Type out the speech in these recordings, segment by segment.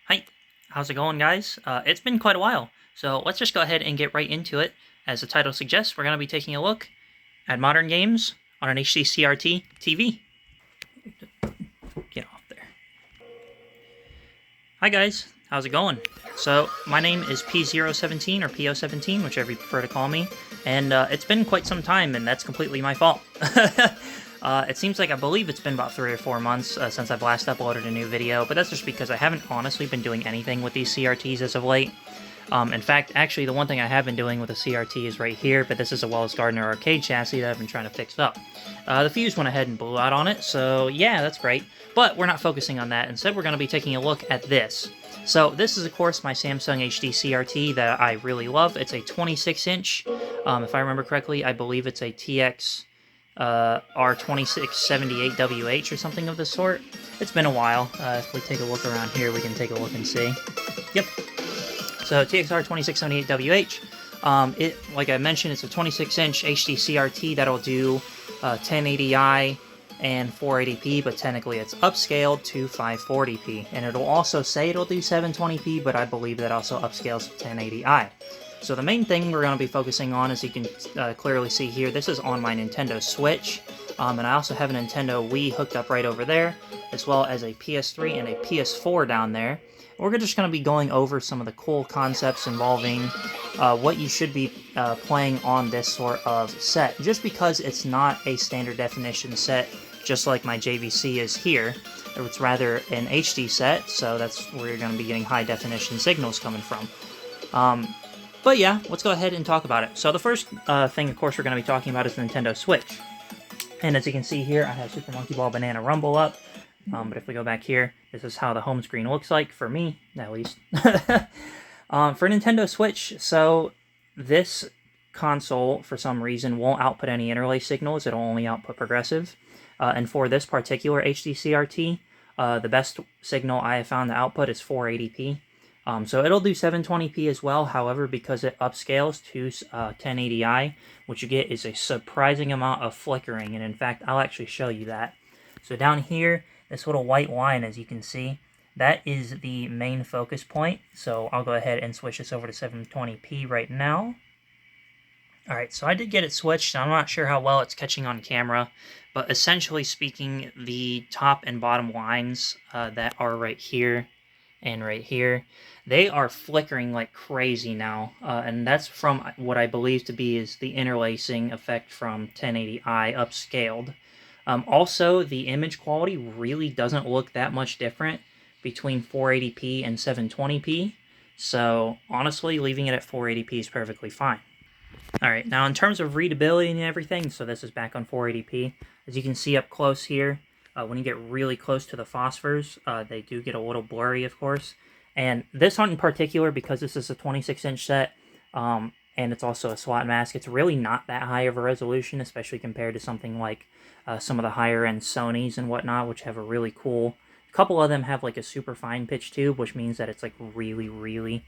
Hi, how's it going, guys? It's been quite a while, so let's just go ahead and get right into it. As the title suggests, we're going to be taking a look at modern games on an HD CRT TV. Get off there. Hi, guys. How's it going? So, my name is P017 or PO17, whichever you prefer to call me, and it's been quite some time, and that's completely my fault. It seems like I believe it's been about 3 or 4 months since I've last uploaded a new video, but that's just because I haven't honestly been doing anything with these CRTs as of late. In fact, actually, the one thing I have been doing with the CRT is right here, but this is a Wells Gardner arcade chassis that I've been trying to fix up. The fuse went ahead and blew out on it, so yeah, that's great. But we're not focusing on that. Instead, we're going to be taking a look at this. So this is, of course, my Samsung HD CRT that I really love. It's a 26-inch. If I remember correctly, I believe it's a TX R2678WH or something of the sort. It's been a while. If we take a look around here, we can take a look and see. Yep. So TXR 2678WH. Like I mentioned, it's a 26-inch HD CRT that'll do 1080i and 480p, but technically it's upscaled to 540p. And it'll also say it'll do 720p, but I believe that also upscales to 1080i. So the main thing we're going to be focusing on, as you can clearly see here, this is on my Nintendo Switch. And I also have a Nintendo Wii hooked up right over there, as well as a PS3 and a PS4 down there. We're just going to be going over some of the cool concepts involving what you should be playing on this sort of set. Just because it's not a standard definition set, just like my JVC is here. It's rather an HD set, so that's where you're going to be getting high definition signals coming from. But yeah, let's go ahead and talk about it. So the first thing, of course, we're going to be talking about is the Nintendo Switch. And as you can see here, I have Super Monkey Ball Banana Rumble up. But if we go back here, this is how the home screen looks like, for me, at least. For Nintendo Switch, so this console, for some reason, won't output any interlace signals. It'll only output progressive. And for this particular HD CRT, the best signal I have found to output is 480p. So it'll do 720p as well, however, because it upscales to 1080i, what you get is a surprising amount of flickering, and in fact, I'll actually show you that. So down here, this little white line, as you can see, that is the main focus point. So I'll go ahead and switch this over to 720p right now. Alright, so I did get it switched. I'm not sure how well it's catching on camera, but essentially speaking, the top and bottom lines that are right here and right here, they are flickering like crazy now, and that's from what I believe to be is the interlacing effect from 1080i upscaled. Also, the image quality really doesn't look that much different between 480p and 720p, so honestly, leaving it at 480p is perfectly fine. Alright, now in terms of readability and everything, so this is back on 480p. As you can see up close here, when you get really close to the phosphors, they do get a little blurry, of course. And this one in particular, because this is a 26-inch set, and it's also a slot mask, it's really not that high of a resolution, especially compared to something like some of the higher-end Sonys and whatnot, which have a really cool... A couple of them have like a super fine pitch tube, which means that it's like really, really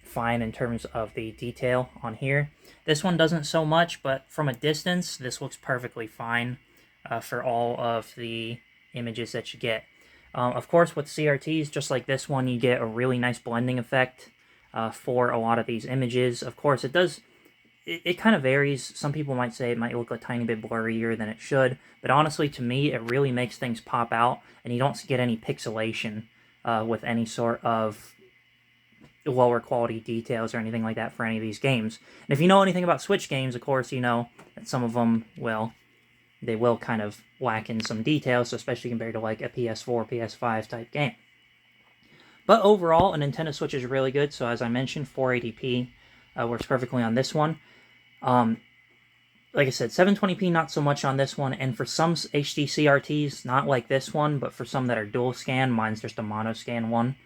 fine in terms of the detail on here. This one doesn't so much, but from a distance, this looks perfectly fine for all of the images that you get. Of course, with CRTs, just like this one, you get a really nice blending effect for a lot of these images. Of course, it does... It kind of varies. Some people might say it might look a tiny bit blurrier than it should, but honestly, to me, it really makes things pop out, and you don't get any pixelation with any sort of lower quality details or anything like that for any of these games. And if you know anything about Switch games, of course, you know that some of them, well, they will kind of lack in some details, especially compared to like a PS4, PS5 type game. But overall, a Nintendo Switch is really good, so as I mentioned, 480p works perfectly on this one. Like I said, 720p not so much on this one, and for some HD CRTs, not like this one, but for some that are dual scan, mine's just a mono scan one.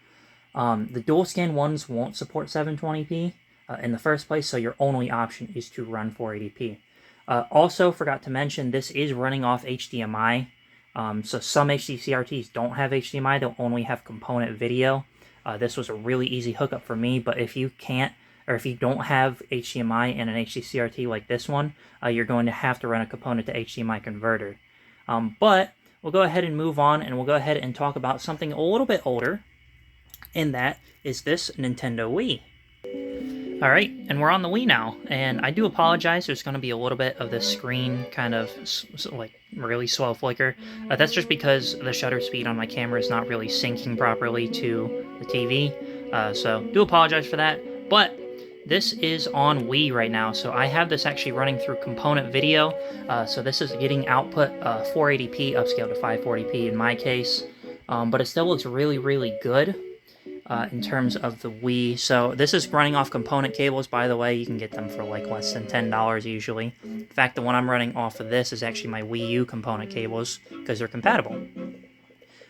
The dual scan ones won't support 720p in the first place, so your only option is to run 480p. Also, forgot to mention, this is running off HDMI, so some HD CRTs don't have HDMI, they'll only have component video. This was a really easy hookup for me, but if you can't, or if you don't have HDMI in an HD CRT like this one, you're going to have to run a component to HDMI converter. But we'll go ahead and move on, and we'll go ahead and talk about something a little bit older, and that is this Nintendo Wii. Alright, and we're on the Wii now, and I do apologize, there's going to be a little bit of the screen kind of, like, really slow flicker. That's just because the shutter speed on my camera is not really syncing properly to the TV, so do apologize for that, but this is on Wii right now, so I have this actually running through component video, so this is getting output 480p upscaled to 540p in my case, but it still looks really, really good. In terms of the Wii. So this is running off component cables, by the way. You can get them for like less than $10 usually. In fact, the one I'm running off of this is actually my Wii U component cables because they're compatible.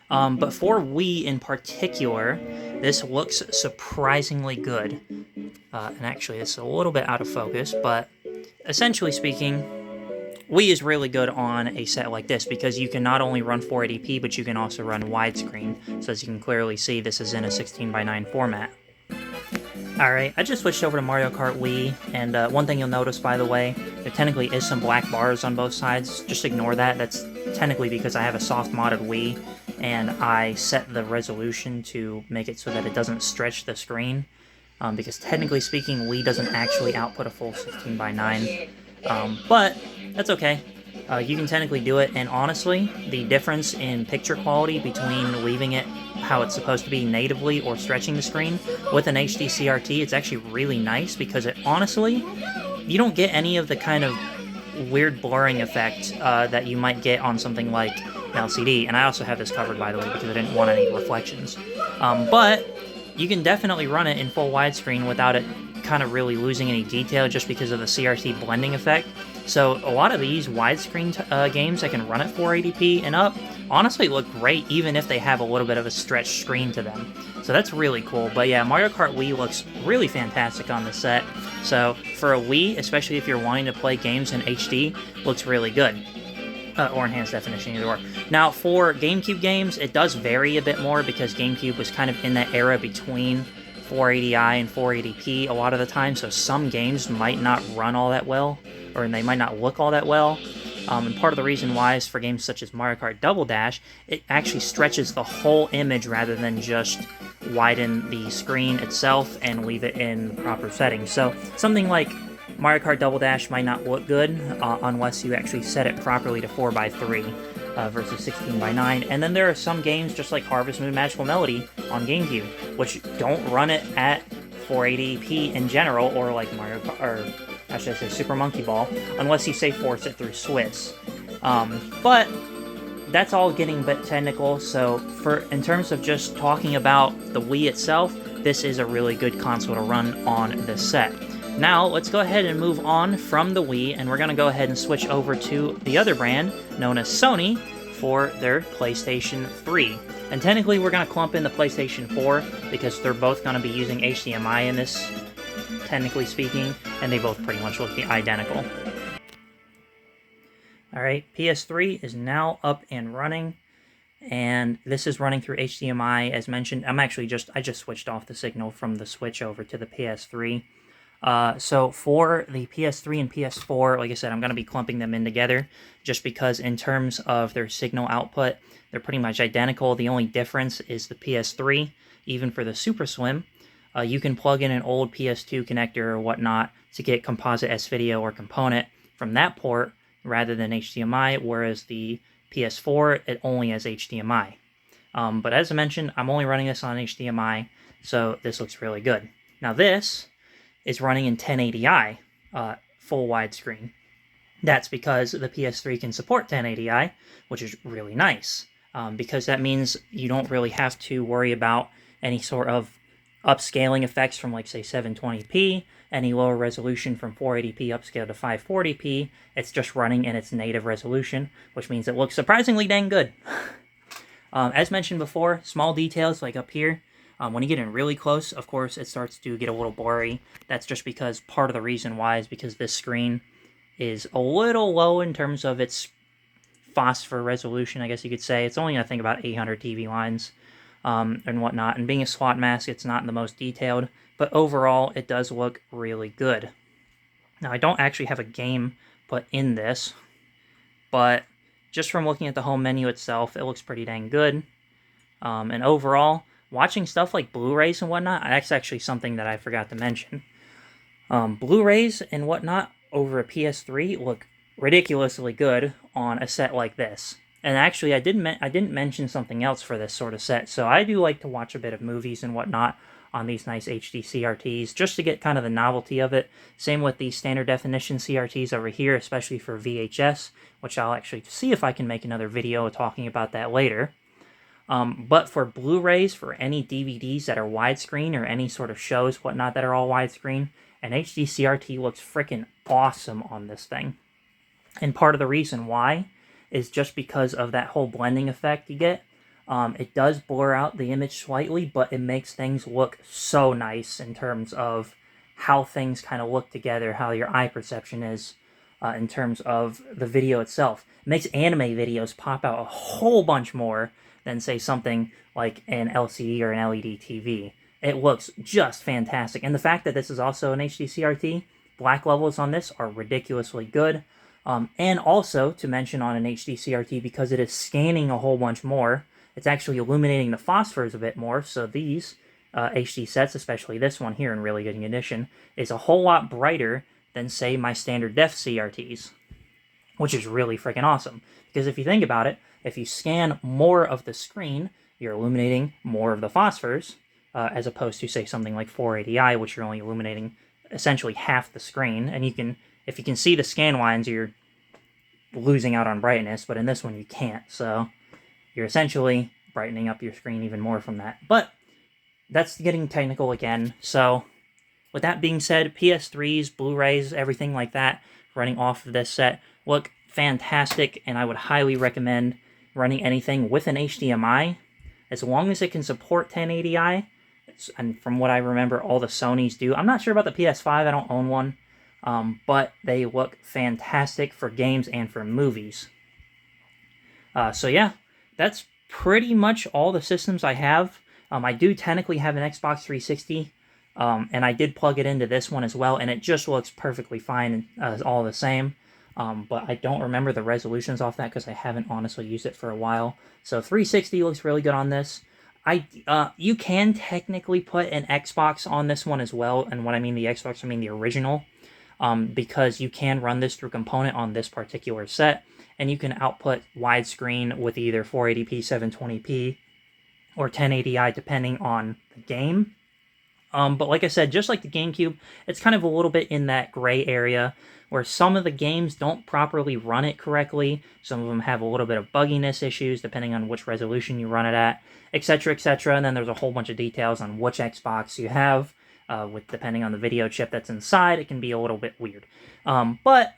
But for Wii in particular, this looks surprisingly good. And actually, it's a little bit out of focus, but essentially speaking, Wii is really good on a set like this because you can not only run 480p, but you can also run widescreen. So as you can clearly see, this is in a 16:9 format. Alright, I just switched over to Mario Kart Wii, and one thing you'll notice, by the way, there technically is some black bars on both sides. Just ignore that. That's technically because I have a soft modded Wii, and I set the resolution to make it so that it doesn't stretch the screen. Because technically speaking, Wii doesn't actually output a full 16:9. But that's okay. You can technically do it, and honestly, the difference in picture quality between leaving it how it's supposed to be natively or stretching the screen with an HD CRT, it's actually really nice because it honestly, you don't get any of the kind of weird blurring effect that you might get on something like an LCD. And I also have this covered, by the way, because I didn't want any reflections. But you can definitely run it in full widescreen without it kind of really losing any detail just because of the CRT blending effect. So a lot of these widescreen games that can run at 480p and up honestly look great even if they have a little bit of a stretched screen to them. So that's really cool. But yeah, Mario Kart Wii looks really fantastic on this set. So for a Wii, especially if you're wanting to play games in HD, looks really good. Or enhanced definition, either or. Now, for GameCube games, it does vary a bit more because GameCube was kind of in that era between 480i and 480p a lot of the time, so some games might not run all that well, or they might not look all that well. And part of the reason why is for games such as Mario Kart Double Dash, it actually stretches the whole image rather than just widen the screen itself and leave it in proper settings. So something like Mario Kart Double Dash might not look good unless you actually set it properly to 4:3 versus 16:9. And then there are some games just like Harvest Moon Magical Melody on GameCube, which don't run it at 480p in general, or like Mario Kart, or I should say Super Monkey Ball, unless you say force it through Swiss. But that's all getting a bit technical, so in terms of just talking about the Wii itself, this is a really good console to run on this set. Now, let's go ahead and move on from the Wii, and we're going to go ahead and switch over to the other brand, known as Sony, for their PlayStation 3. And technically, we're going to clump in the PlayStation 4, because they're both going to be using HDMI in this, technically speaking, and they both pretty much look identical. Alright, PS3 is now up and running, and this is running through HDMI, as mentioned. I just switched off the signal from the Switch over to the PS3. So for the PS3 and PS4, like I said, I'm going to be clumping them in together just because in terms of their signal output, they're pretty much identical. The only difference is the PS3, even for the Super Slim, you can plug in an old PS2 connector or whatnot to get composite S-Video or component from that port rather than HDMI, whereas the PS4, it only has HDMI. But as I mentioned, I'm only running this on HDMI, so this looks really good. Now this is running in 1080i, full widescreen. That's because the PS3 can support 1080i, which is really nice, because that means you don't really have to worry about any sort of upscaling effects from, like, say, 720p, any lower resolution from 480p upscale to 540p. It's just running in its native resolution, which means it looks surprisingly dang good. As mentioned before, small details like up here, when you get in really close, of course, it starts to get a little blurry. That's just because part of the reason why is because this screen is a little low in terms of its phosphor resolution, I guess you could say. It's only, I think, about 800 TV lines and whatnot. And being a slot mask, it's not the most detailed, but overall, it does look really good. Now, I don't actually have a game put in this, but just from looking at the home menu itself, it looks pretty dang good. And overall, watching stuff like Blu-rays and whatnot, that's actually something that I forgot to mention. Blu-rays and whatnot over a PS3 look ridiculously good on a set like this. And actually, I didn't mention something else for this sort of set. So I do like to watch a bit of movies and whatnot on these nice HD CRTs, just to get kind of the novelty of it. Same with the standard definition CRTs over here, especially for VHS, which I'll actually see if I can make another video talking about that later. But for Blu-rays, for any DVDs that are widescreen, or any sort of shows, whatnot, that are all widescreen, an HD CRT looks freaking awesome on this thing. And part of the reason why is just because of that whole blending effect you get. It does blur out the image slightly, but it makes things look so nice in terms of how things kind of look together, how your eye perception is in terms of the video itself. It makes anime videos pop out a whole bunch more than, say, something like an LCD or an LED TV. It looks just fantastic. And the fact that this is also an HD CRT, black levels on this are ridiculously good. And also, to mention on an HD CRT, because it is scanning a whole bunch more, it's actually illuminating the phosphors a bit more, so these HD sets, especially this one here in really good condition, is a whole lot brighter than, say, my standard def CRTs, which is really freaking awesome. Because if you think about it, if you scan more of the screen, you're illuminating more of the phosphors, as opposed to, say, something like 480i, which you're only illuminating essentially half the screen, and if you can see the scan lines, you're losing out on brightness, but in this one you can't, so you're essentially brightening up your screen even more from that. But that's getting technical again. So with that being said, PS3s, Blu-rays, everything like that running off of this set look fantastic, and I would highly recommend running anything with an HDMI, as long as it can support 1080i. And from what I remember, all the Sonys do. I'm not sure about the PS5, I don't own one, but they look fantastic for games and for movies. So yeah, that's pretty much all the systems I have. I do technically have an Xbox 360, and I did plug it into this one as well, and it just looks perfectly fine, all the same. But I don't remember the resolutions off that because I haven't honestly used it for a while. So 360 looks really good on this. You can technically put an Xbox on this one as well, and when I mean the Xbox, I mean the original, because you can run this through component on this particular set, and you can output widescreen with either 480p, 720p, or 1080i, depending on the game. But like I said, just like the GameCube, it's kind of a little bit in that gray area, where some of the games don't properly run it correctly, some of them have a little bit of bugginess issues, depending on which resolution you run it at, etc., etc., and then there's a whole bunch of details on which Xbox you have, depending on the video chip that's inside, it can be a little bit weird. But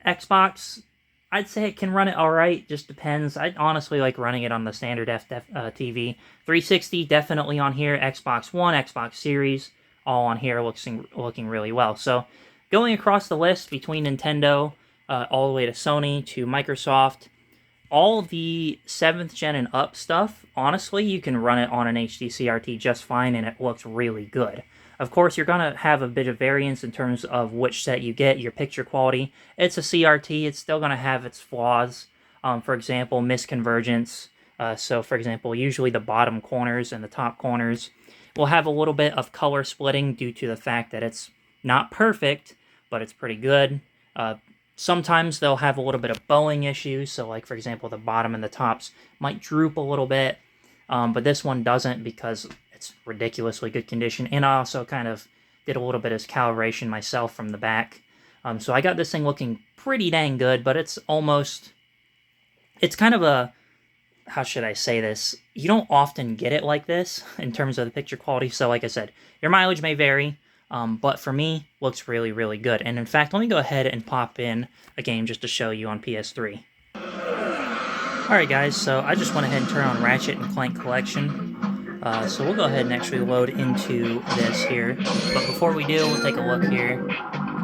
Xbox, I'd say it can run it alright, just depends. I honestly like running it on the standard TV. 360, definitely on here. Xbox One, Xbox Series, all on here, looking really well. So, going across the list between Nintendo, all the way to Sony, to Microsoft, all the 7th gen and up stuff, honestly, you can run it on an HD CRT just fine, and it looks really good. Of course, you're going to have a bit of variance in terms of which set you get, your picture quality. It's a CRT, it's still going to have its flaws. For example, misconvergence. So, for example, usually the bottom corners and the top corners will have a little bit of color splitting due to the fact that it's not perfect, but it's pretty good. Sometimes they'll have a little bit of bowing issues, so like, for example, the bottom and the tops might droop a little bit, but this one doesn't because it's ridiculously good condition, and I also kind of did a little bit of calibration myself from the back. So I got this thing looking pretty dang good, but it's kind of a, how should I say this? You don't often get it like this in terms of the picture quality, so like I said, your mileage may vary, but for me, looks really, really good. And in fact, let me go ahead and pop in a game just to show you on PS3. Alright guys, so I just went ahead and turned on Ratchet & Clank Collection. So we'll go ahead and actually load into this here. But before we do, we'll take a look here.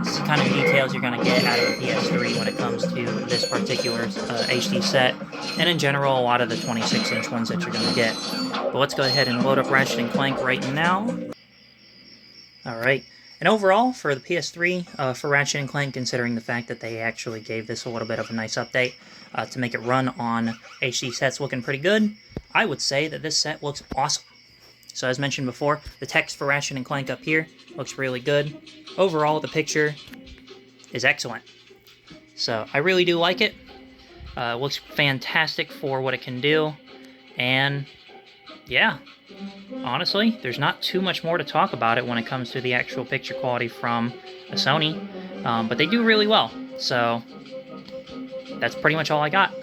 This is the kind of details you're going to get out of a PS3 when it comes to this particular HD set. And in general, a lot of the 26-inch ones that you're going to get. But let's go ahead and load up Ratchet & Clank right now. Alright. And overall, for the PS3, for Ratchet & Clank, considering the fact that they actually gave this a little bit of a nice update to make it run on HD sets looking pretty good, I would say that this set looks awesome. So as mentioned before, the text for Ratchet and Clank up here looks really good. Overall, the picture is excellent. So I really do like it. Looks fantastic for what it can do. And yeah, honestly, there's not too much more to talk about it when it comes to the actual picture quality from a Sony. But they do really well. So that's pretty much all I got.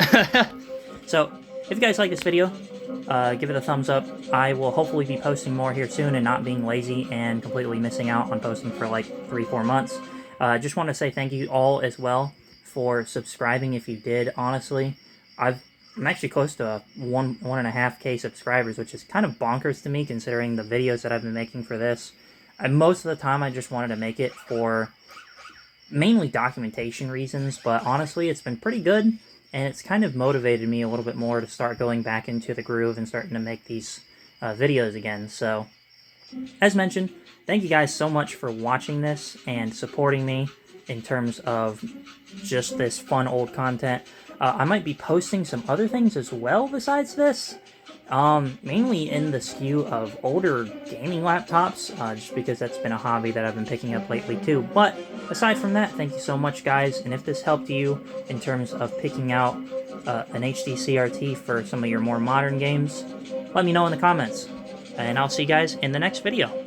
So if you guys like this video, give it a thumbs up. I will hopefully be posting more here soon and not being lazy and completely missing out on posting for like 3-4 months. Just want to say thank you all as well for subscribing if you did, honestly. I'm actually close to 1.5K subscribers, which is kind of bonkers to me considering the videos that I've been making for this. Most of the time I just wanted to make it for mainly documentation reasons, but honestly it's been pretty good, and it's kind of motivated me a little bit more to start going back into the groove and starting to make these videos again. So, as mentioned, thank you guys so much for watching this and supporting me in terms of just this fun old content. I might be posting some other things as well besides this, mainly in the skew of older gaming laptops, just because that's been a hobby that I've been picking up lately too. But aside from that, thank you so much, guys, and if this helped you in terms of picking out an HD CRT for some of your more modern games, let me know in the comments, and I'll see you guys in the next video.